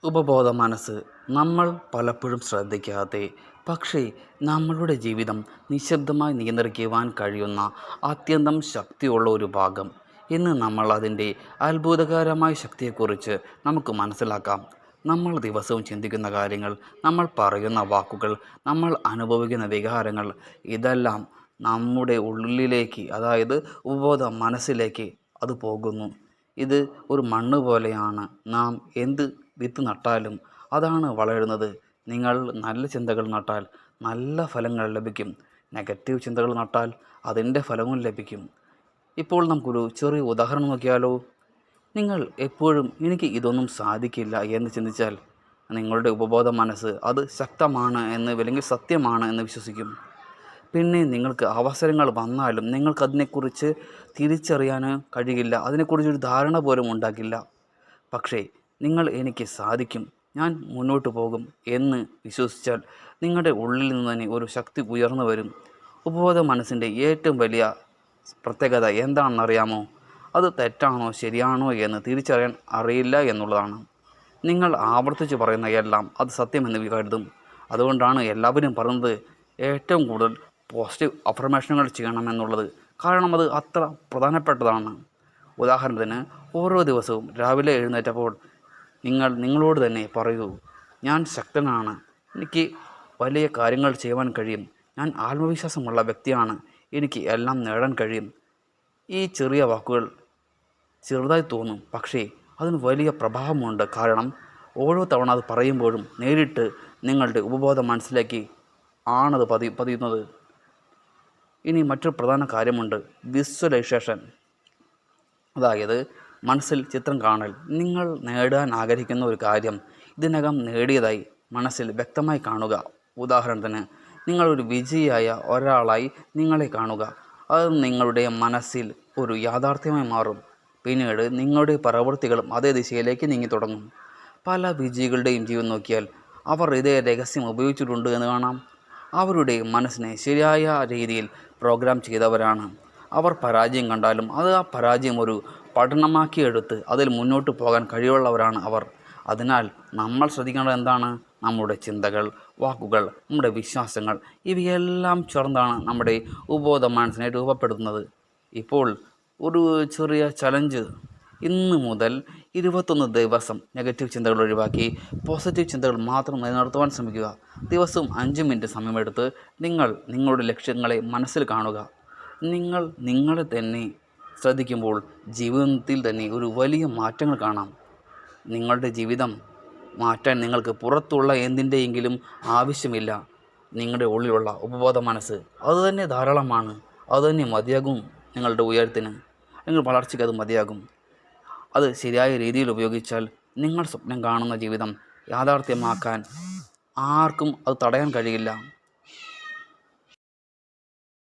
ഉപബോധ മനസ്സ് നമ്മൾ പലപ്പോഴും ശ്രദ്ധിക്കാതെ പക്ഷേ നമ്മളുടെ ജീവിതം നിശബ്ദമായി നിയന്ത്രിക്കുവാൻ കഴിയുന്ന അത്യന്തം ശക്തിയുള്ള ഒരു ഭാഗം. ഇന്ന് നമ്മൾ അതിൻ്റെ അത്ഭുതകരമായ ശക്തിയെക്കുറിച്ച് നമുക്ക് മനസ്സിലാക്കാം. നമ്മൾ ദിവസവും ചിന്തിക്കുന്ന കാര്യങ്ങൾ, നമ്മൾ പറയുന്ന വാക്കുകൾ, നമ്മൾ അനുഭവിക്കുന്ന വികാരങ്ങൾ, ഇതെല്ലാം നമ്മുടെ ഉള്ളിലേക്ക്, അതായത് ഉപബോധ മനസ്സിലേക്ക് അത് പോകുന്നു. ഇത് ഒരു മണ്ണ് പോലെയാണ്. നാം എന്ത് വിത്ത് നട്ടാലും അതാണ് വളരുന്നത്. നിങ്ങൾ നല്ല ചിന്തകൾ നട്ടാൽ നല്ല ഫലങ്ങൾ ലഭിക്കും. നെഗറ്റീവ് ചിന്തകൾ നട്ടാൽ അതിൻ്റെ ഫലവും ലഭിക്കും. ഇപ്പോൾ നമുക്കൊരു ചെറിയ ഉദാഹരണം നോക്കിയാലോ. നിങ്ങൾ എപ്പോഴും എനിക്ക് ഇതൊന്നും സാധിക്കില്ല എന്ന് ചിന്തിച്ചാൽ നിങ്ങളുടെ ഉപബോധ മനസ്സ് അത് ശക്തമാണ് എന്ന്, അല്ലെങ്കിൽ സത്യമാണ് എന്ന് വിശ്വസിക്കും. പിന്നെ നിങ്ങൾക്ക് അവസരങ്ങൾ വന്നാലും നിങ്ങൾക്കതിനെക്കുറിച്ച് തിരിച്ചറിയാൻ കഴിയില്ല. അതിനെക്കുറിച്ചൊരു ധാരണ പോലും ഉണ്ടാക്കില്ല. പക്ഷേ നിങ്ങൾ എനിക്ക് സാധിക്കും, ഞാൻ മുന്നോട്ട് പോകും എന്ന് വിശ്വസിച്ചാൽ നിങ്ങളുടെ ഉള്ളിൽ നിന്ന് തന്നെ ഒരു ശക്തി ഉയർന്നു വരും. ഉപബോധ മനസ്സിൻ്റെ ഏറ്റവും വലിയ പ്രത്യേകത എന്താണെന്നറിയാമോ? അത് തെറ്റാണോ ശരിയാണോ എന്ന് തിരിച്ചറിയാൻ അറിയില്ല എന്നുള്ളതാണ്. നിങ്ങൾ ആവർത്തിച്ച് പറയുന്ന എല്ലാം അത് സത്യമെന്ന് കരുതും. അതുകൊണ്ടാണ് എല്ലാവരും പറയുന്നത് ഏറ്റവും കൂടുതൽ പോസിറ്റീവ് അഫർമേഷനുകൾ ചെയ്യണമെന്നുള്ളത്. കാരണം അത് അത്ര പ്രധാനപ്പെട്ടതാണ്. ഉദാഹരണത്തിന്, ഓരോ ദിവസവും രാവിലെ എഴുന്നേറ്റപ്പോൾ നിങ്ങളോട് തന്നെ പറയൂ, ഞാൻ ശക്തനാണ്, എനിക്ക് വലിയ കാര്യങ്ങൾ ചെയ്യുവാൻ കഴിയും, ഞാൻ ആത്മവിശ്വാസമുള്ള വ്യക്തിയാണ്, എനിക്ക് എല്ലാം നേടാൻ കഴിയും. ഈ ചെറിയ വാക്കുകൾ ചെറുതായി തോന്നും, പക്ഷേ അതിന് വലിയ പ്രഭാവമുണ്ട്. കാരണം ഓരോ തവണ അത് പറയുമ്പോഴും നേരിട്ട് നിങ്ങളുടെ ഉപബോധ മനസ്സിലേക്ക് ആണത് പതിയുന്നത്. ഇനി മറ്റൊരു പ്രധാന കാര്യമുണ്ട്, വിഷ്വലൈസേഷൻ. അതായത് മനസ്സിൽ ചിത്രം കാണൽ. നിങ്ങൾ നേടാൻ ആഗ്രഹിക്കുന്ന ഒരു കാര്യം ഇതിനകം നേടിയതായി മനസ്സിൽ വ്യക്തമായി കാണുക. ഉദാഹരണത്തിന്, നിങ്ങളൊരു വിജയിയായ ഒരാളായി നിങ്ങളെ കാണുക. അത് നിങ്ങളുടെ മനസ്സിൽ ഒരു യാഥാർത്ഥ്യമായി മാറും. പിന്നീട് നിങ്ങളുടെ പ്രവൃത്തികളും അതേ ദിശയിലേക്ക് നീങ്ങി തുടങ്ങും. പല വിജയികളുടെയും ജീവൻ നോക്കിയാൽ അവർ ഇതേ രഹസ്യം ഉപയോഗിച്ചിട്ടുണ്ട് എന്ന് കാണാം. അവരുടെ മനസ്സിനെ ശരിയായ രീതിയിൽ പ്രോഗ്രാം ചെയ്തവരാണ്. അവർ പരാജയം കണ്ടാലും അത് ആ പരാജയം ഒരു പഠനമാക്കിയെടുത്ത് അതിൽ മുന്നോട്ട് പോകാൻ കഴിവുള്ളവരാണ് അവർ. അതിനാൽ നമ്മൾ ശ്രദ്ധിക്കേണ്ടത് എന്താണ്? നമ്മുടെ ചിന്തകൾ, വാക്കുകൾ, നമ്മുടെ വിശ്വാസങ്ങൾ, ഇവയെല്ലാം ചേർന്നാണ് നമ്മുടെ ഉപബോധ മനസ്സിനെ രൂപപ്പെടുത്തുന്നത്. ഇപ്പോൾ ഒരു ചെറിയ ചലഞ്ച്. ഇന്ന് മുതൽ 21 ദിവസം നെഗറ്റീവ് ചിന്തകൾ ഒഴിവാക്കി പോസിറ്റീവ് ചിന്തകൾ മാത്രം നിലനിർത്തുവാൻ ശ്രമിക്കുക. ദിവസവും 5 മിനിറ്റ് സമയമെടുത്ത് നിങ്ങളുടെ ലക്ഷ്യങ്ങളെ മനസ്സിൽ കാണുക. നിങ്ങൾ നിങ്ങളെ തന്നെ ശ്രദ്ധിക്കുമ്പോൾ ജീവിതത്തിൽ തന്നെ ഒരു വലിയ മാറ്റങ്ങൾ കാണാം. നിങ്ങളുടെ ജീവിതം മാറ്റാൻ നിങ്ങൾക്ക് പുറത്തുള്ള എന്തിൻ്റെയെങ്കിലും ആവശ്യമില്ല. നിങ്ങളുടെ ഉള്ളിലുള്ള ഉപബോധ മനസ്സ് അതുതന്നെ ധാരാളമാണ്. അതുതന്നെ മതിയാകും. നിങ്ങളുടെ ഉയരത്തിന്, നിങ്ങൾ വളർച്ചയ്ക്ക് അത് മതിയാകും. അത് ശരിയായ രീതിയിൽ ഉപയോഗിച്ചാൽ നിങ്ങൾ സ്വപ്നം കാണുന്ന ജീവിതം യാഥാർത്ഥ്യമാക്കാൻ ആർക്കും അത് തടയാൻ കഴിയില്ല.